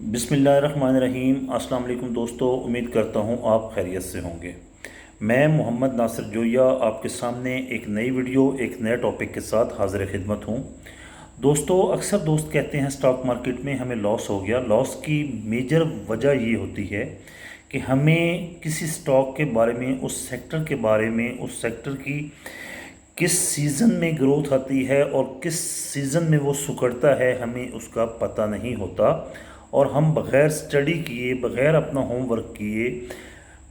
बिस्मिल्लाहिर्रहमानिर्रहीम। अस्सलाम वालेकुम दोस्तों, उम्मीद करता हूँ आप खैरियत से होंगे। मैं मोहम्मद नासिर जोया आपके सामने एक नई वीडियो एक नए टॉपिक के साथ हाज़िर खिदमत हूँ। दोस्तों, अक्सर दोस्त कहते हैं स्टॉक मार्केट में हमें लॉस हो गया। लॉस की मेजर वजह ये होती है कि हमें किसी स्टॉक के बारे में, उस सेक्टर के बारे में, उस सेक्टर की किस सीज़न में ग्रोथ आती है और किस सीज़न में वो सिकुड़ता है, हमें उसका पता नहीं होता। और हम बग़ैर स्टडी किए, बग़ैर अपना होमवर्क किए,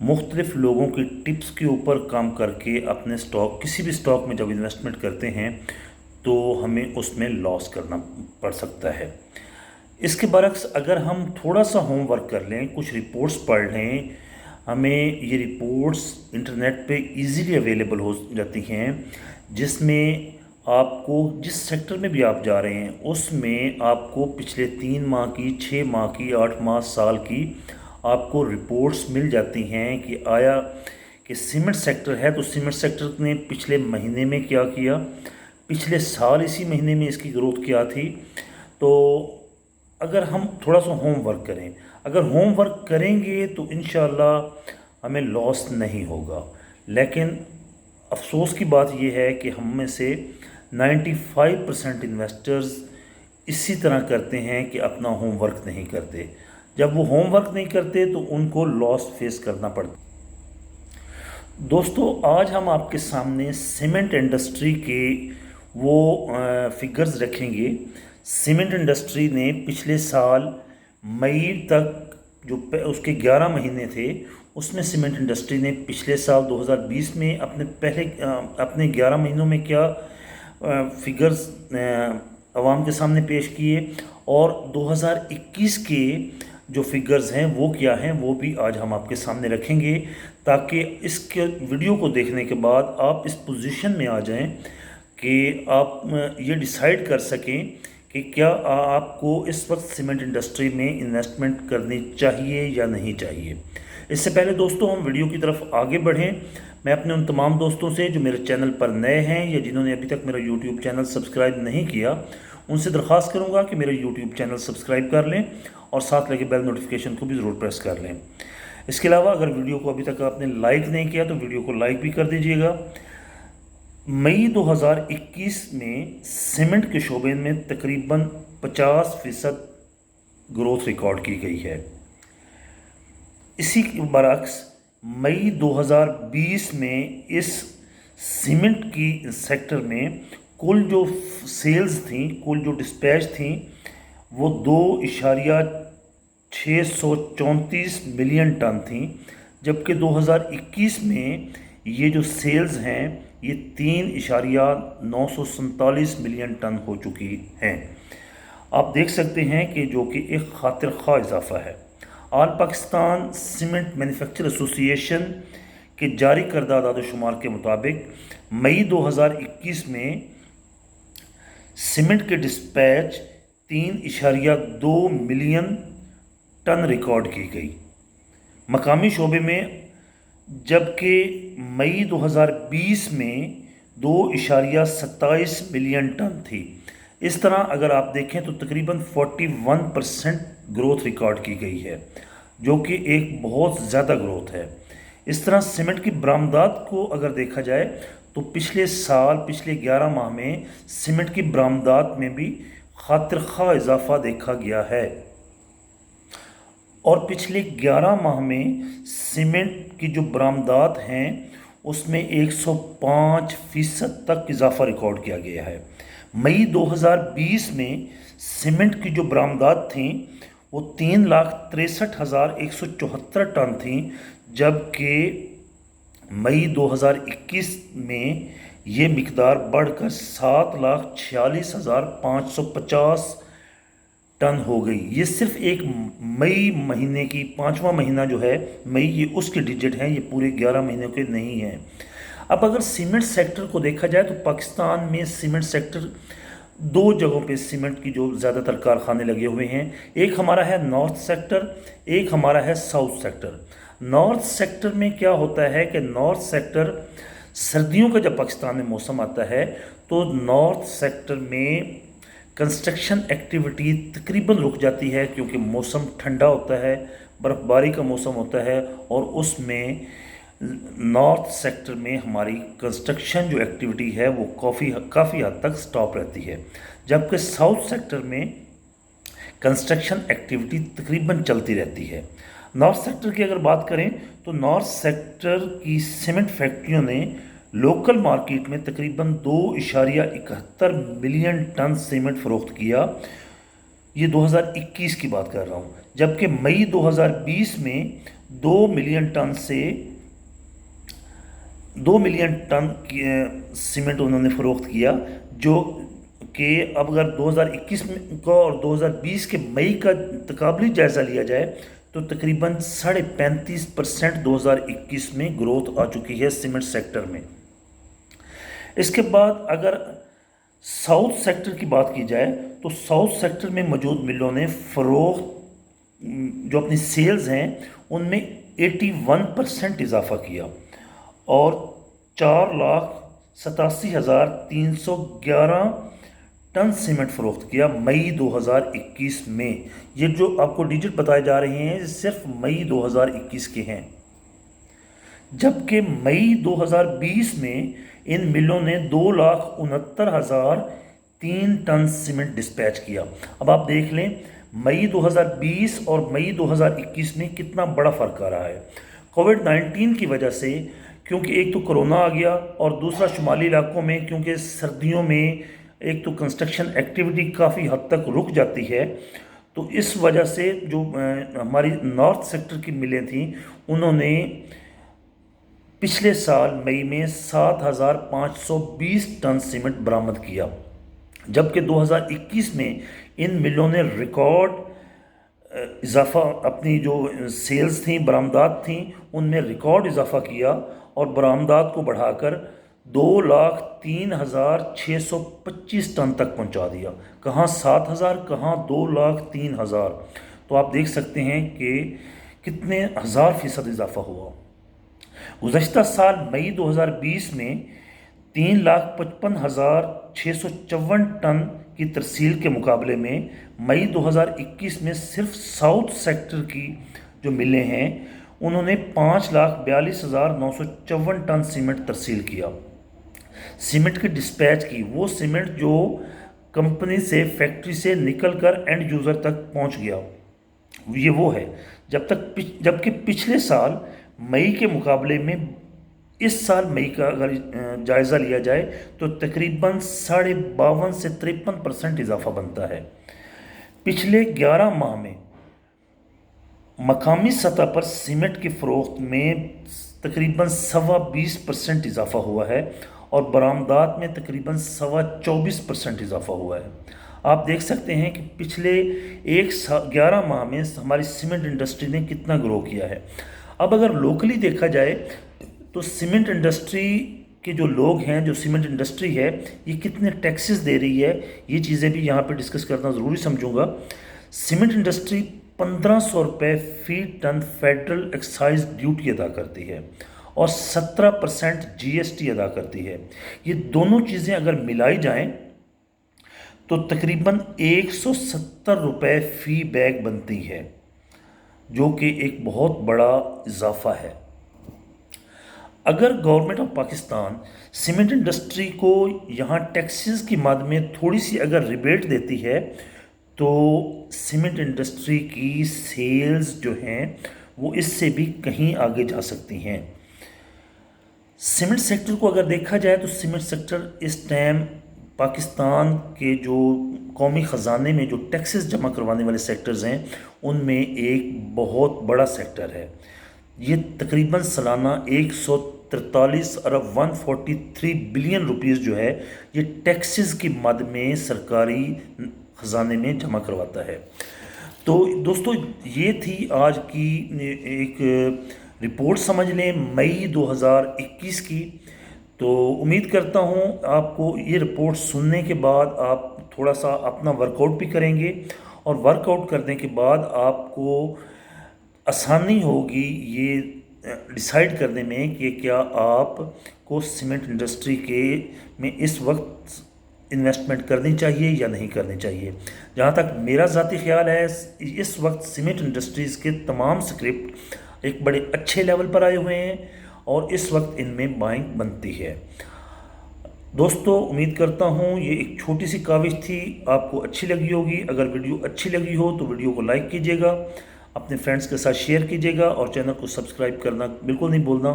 मुख्तलिफ़ लोगों की टिप्स के ऊपर काम करके अपने स्टॉक, किसी भी स्टॉक में जब इन्वेस्टमेंट करते हैं तो हमें उसमें लॉस करना पड़ सकता है। इसके बरक्स अगर हम थोड़ा सा होमवर्क कर लें, कुछ रिपोर्ट्स पढ़ लें, हमें ये रिपोर्ट्स इंटरनेट पे इजीली अवेलेबल हो जाती हैं, जिसमें आपको जिस सेक्टर में भी आप जा रहे हैं उसमें आपको पिछले 3 माह की, 6 माह की, 8 माह, साल की आपको रिपोर्ट्स मिल जाती हैं कि आया कि सीमेंट सेक्टर है तो सीमेंट सेक्टर ने पिछले महीने में क्या किया, पिछले साल इसी महीने में इसकी ग्रोथ क्या थी। तो अगर हम थोड़ा सा होमवर्क करें, अगर होमवर्क करेंगे तो इंशाल्लाह हमें लॉस नहीं होगा। लेकिन अफसोस की बात यह है कि हम में से 95% इन्वेस्टर्स इसी तरह करते हैं कि अपना होमवर्क नहीं करते। जब वो होमवर्क नहीं करते तो उनको लॉस फेस करना पड़ता। दोस्तों, आज हम आपके सामने सीमेंट इंडस्ट्री के वो फिगर्स रखेंगे। सीमेंट इंडस्ट्री ने पिछले साल मई तक जो उसके 11 महीने थे, उसमें सीमेंट इंडस्ट्री ने पिछले साल 2020 में अपने 11 महीनों में क्या फिगर्स आवाम के सामने पेश किए और 2021 के जो फिगर्स हैं वो क्या हैं, वो भी आज हम आपके सामने रखेंगे, ताकि इसके वीडियो को देखने के बाद आप इस पोजीशन में आ जाएं कि आप ये डिसाइड कर सकें कि क्या आपको इस वक्त सीमेंट इंडस्ट्री में इन्वेस्टमेंट करनी चाहिए या नहीं चाहिए। इससे पहले दोस्तों हम वीडियो की तरफ आगे बढ़ें, मैं अपने उन तमाम दोस्तों से जो मेरे चैनल पर नए हैं या जिन्होंने अभी तक मेरा यूट्यूब चैनल सब्सक्राइब नहीं किया, उनसे दरख्वास्त करूँगा कि मेरा यूट्यूब चैनल सब्सक्राइब कर लें और साथ लगे बेल नोटिफिकेशन को भी ज़रूर प्रेस कर लें। इसके अलावा अगर वीडियो को अभी तक आपने लाइक नहीं किया तो वीडियो को लाइक भी कर दीजिएगा। मई 2021 में सीमेंट के शोबे में तकरीबन 50% ग्रोथ रिकॉर्ड की गई है। इसी के बरक्स मई 2020 में इस सीमेंट की सेक्टर में कुल जो सेल्स थी, कुल जो डिस्पैच थी, वो 2.634 मिलियन टन थी, जबकि 2021 में ये जो सेल्स हैं ये 3.947 मिलियन टन हो चुकी हैं। आप देख सकते हैं कि जो कि एक खातिर ख्वाह इजाफा है। All Pakistan cement manufacture association के जारी करदा आदाद शुमार के मुताबिक मई 2021 में सीमेंट के डिस्पैच 3.2 मिलियन टन रिकॉर्ड की गई मकामी शोबे में, जबकि मई 2020 में 2.27 मिलियन टन थी। इस तरह अगर आप देखें तो तकरीबन 41% ग्रोथ रिकॉर्ड की गई है, जो कि एक बहुत ज़्यादा ग्रोथ है। इस तरह सीमेंट की बरामदात को अगर देखा जाए तो पिछले साल, पिछले 11 माह में सीमेंट की बरामदात में भी खातिर ख्वाह इजाफा देखा गया है और पिछले 11 माह में सीमेंट की जो बरामदात हैं उसमें 105% तक इजाफा रिकॉर्ड किया गया है। मई 2020 में सीमेंट की जो बरामदात थी वो 3,63,174 टन थी, जबकि मई 2021 में ये मिकदार बढ़कर 7,46,550 टन हो गई। ये सिर्फ एक मई महीने की 5वां महीना जो है मई, ये उसके डिजिट हैं, ये पूरे 11 महीनों के नहीं हैं। अब अगर सीमेंट सेक्टर को देखा जाए तो पाकिस्तान में सीमेंट सेक्टर 2 जगहों पे सीमेंट की जो ज़्यादातर कारखाने लगे हुए हैं। एक हमारा है नॉर्थ सेक्टर, एक हमारा है साउथ सेक्टर। नॉर्थ सेक्टर में क्या होता है कि नॉर्थ सेक्टर सर्दियों का जब पाकिस्तान में मौसम आता है तो नॉर्थ सेक्टर में कंस्ट्रक्शन एक्टिविटी तकरीबन रुक जाती है, क्योंकि मौसम ठंडा होता है, बर्फ़बारी का मौसम होता है, और उसमें नॉर्थ सेक्टर में हमारी कंस्ट्रक्शन जो एक्टिविटी है वो काफ़ी हद तक स्टॉप रहती है, जबकि साउथ सेक्टर में कंस्ट्रक्शन एक्टिविटी तकरीबन चलती रहती है। नॉर्थ सेक्टर की अगर बात करें तो नॉर्थ सेक्टर की सीमेंट फैक्ट्रियों ने लोकल मार्केट में तकरीबन 2.71 मिलियन टन सीमेंट फ़रोख्त किया। ये 2021 की बात कर रहा हूँ, जबकि मई 2020 में 2 मिलियन टन से 2 मिलियन टन सीमेंट उन्होंने फ़रोख्त किया, जो कि अब अगर 2021 का और 2020 के मई का तकाबली जायज़ा लिया जाए तो तकरीबन 35.5% 2021 में ग्रोथ आ चुकी है सीमेंट सेक्टर में। इसके बाद अगर साउथ सेक्टर की बात की जाए तो साउथ सेक्टर में मौजूद मिलों ने फ़रोख्त जो अपनी सेल्स हैं उनमें 81% इजाफा किया और 4,87,311 टन सीमेंट फ़रोख्त किया मई 2021 में। ये जो आपको डिजिट बताए जा रहे हैं सिर्फ मई 2021 के हैं, जबकि मई 2020 में इन मिलों ने 2,69,003 टन सीमेंट डिस्पैच किया। अब आप देख लें मई 2020 और मई 2021 में कितना बड़ा फ़र्क आ रहा है। कोविड-19 की वजह से, क्योंकि एक तो कोरोना आ गया और दूसरा शुमाली इलाकों में क्योंकि सर्दियों में एक तो कंस्ट्रक्शन एक्टिविटी काफ़ी हद तक रुक जाती है, तो इस वजह से जो हमारी नॉर्थ सेक्टर की मिलें थीं उन्होंने पिछले साल मई में 7,520 टन सीमेंट बरामद किया, जबकि 2021 में इन मिलों ने रिकॉर्ड इजाफा अपनी जो सेल्स थी, बरामदात थी, उनमें रिकॉर्ड इजाफा किया और बरामदात को बढ़ाकर 2,03,625 टन तक पहुंचा दिया। कहाँ 7,000, कहाँ 2,03,000। तो आप देख सकते हैं कि कितने हज़ार फ़ीसद इजाफा हुआ। गुज़श्ता साल मई 2020 में 3,55,654 टन की तरसील के मुकाबले में मई 2021 में सिर्फ साउथ सेक्टर की जो मिलें हैं उन्होंने 5,42,954 टन सीमेंट तरसील किया। सीमेंट की डिस्पैच की, वो सीमेंट जो कंपनी से, फैक्ट्री से निकल कर एंड यूज़र तक पहुंच गया, ये वो है। जबकि पिछले साल मई के मुकाबले में इस साल मई का अगर जायज़ा लिया जाए तो तकरीबन 52.5 से 53% इजाफा बनता है। पिछले 11 माह में मकामी सतह पर सीमेंट की फ़रोख्त में तकरीबन 20% इजाफा हुआ है और बरामदात में तकरीबन 24% इजाफा हुआ है। आप देख सकते हैं कि पिछले 11 माह में हमारी सीमेंट इंडस्ट्री ने कितना ग्रो किया है। अब अगर लोकली देखा जाए तो सीमेंट इंडस्ट्री के जो लोग हैं, जो सीमेंट इंडस्ट्री है, ये कितने टैक्सेस दे रही है, ये चीज़ें भी यहाँ पे डिस्कस करना ज़रूरी समझूंगा। सीमेंट इंडस्ट्री 1,500 रुपये फ़ी टन फेडरल एक्साइज ड्यूटी अदा करती है और 17% GST अदा करती है। ये दोनों चीज़ें अगर मिलाई जाएं तो तकरीबन 170 रुपये फ़ी बैग बनती है, जो कि एक बहुत बड़ा इजाफा है। अगर government of Pakistan cement industry को यहाँ टैक्सेस की मद में थोड़ी सी अगर रिबेट देती है तो सीमेंट इंडस्ट्री की सेल्स जो हैं वो इससे भी कहीं आगे जा सकती हैं। सीमेंट सेक्टर को अगर देखा जाए तो सीमेंट सेक्टर इस टाइम पाकिस्तान के जो कौमी ख़जाने में जो टैक्सेस जमा करवाने वाले सेक्टर्स हैं उनमें एक बहुत बड़ा सेक्टर है। ये तकरीबन सालाना 143 अरब 143 बिलियन रुपीज़ जो है ये टैक्सेस की मद में सरकारी ख़जाने में जमा करवाता है। तो दोस्तों ये थी आज की एक रिपोर्ट, समझ लें, मई 2021 की। तो उम्मीद करता हूँ आपको ये रिपोर्ट सुनने के बाद आप थोड़ा सा अपना वर्कआउट भी करेंगे और वर्कआउट करने के बाद आपको आसानी होगी ये डिसाइड करने में कि क्या आपको सीमेंट इंडस्ट्री के में इस वक्त انویسٹمنٹ کرنی چاہیے یا نہیں کرنی چاہیے. جہاں تک میرا ذاتی خیال ہے اس وقت سیمنٹ انڈسٹریز کے تمام سکرپٹ ایک بڑے اچھے لیول پر آئے ہوئے ہیں اور اس وقت ان میں بائنگ بنتی ہے. دوستو امید کرتا ہوں یہ ایک چھوٹی سی کاوش تھی، آپ کو اچھی لگی ہوگی. اگر ویڈیو اچھی لگی ہو تو ویڈیو کو لائک کیجیے گا، اپنے فرینڈز کے ساتھ شیئر کیجیے گا اور چینل کو سبسکرائب کرنا بالکل نہیں بھولنا.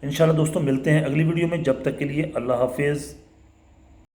انشاءاللہ دوستو ملتے ہیں اگلی ویڈیو میں، جب تک کے لیے اللہ حافظ.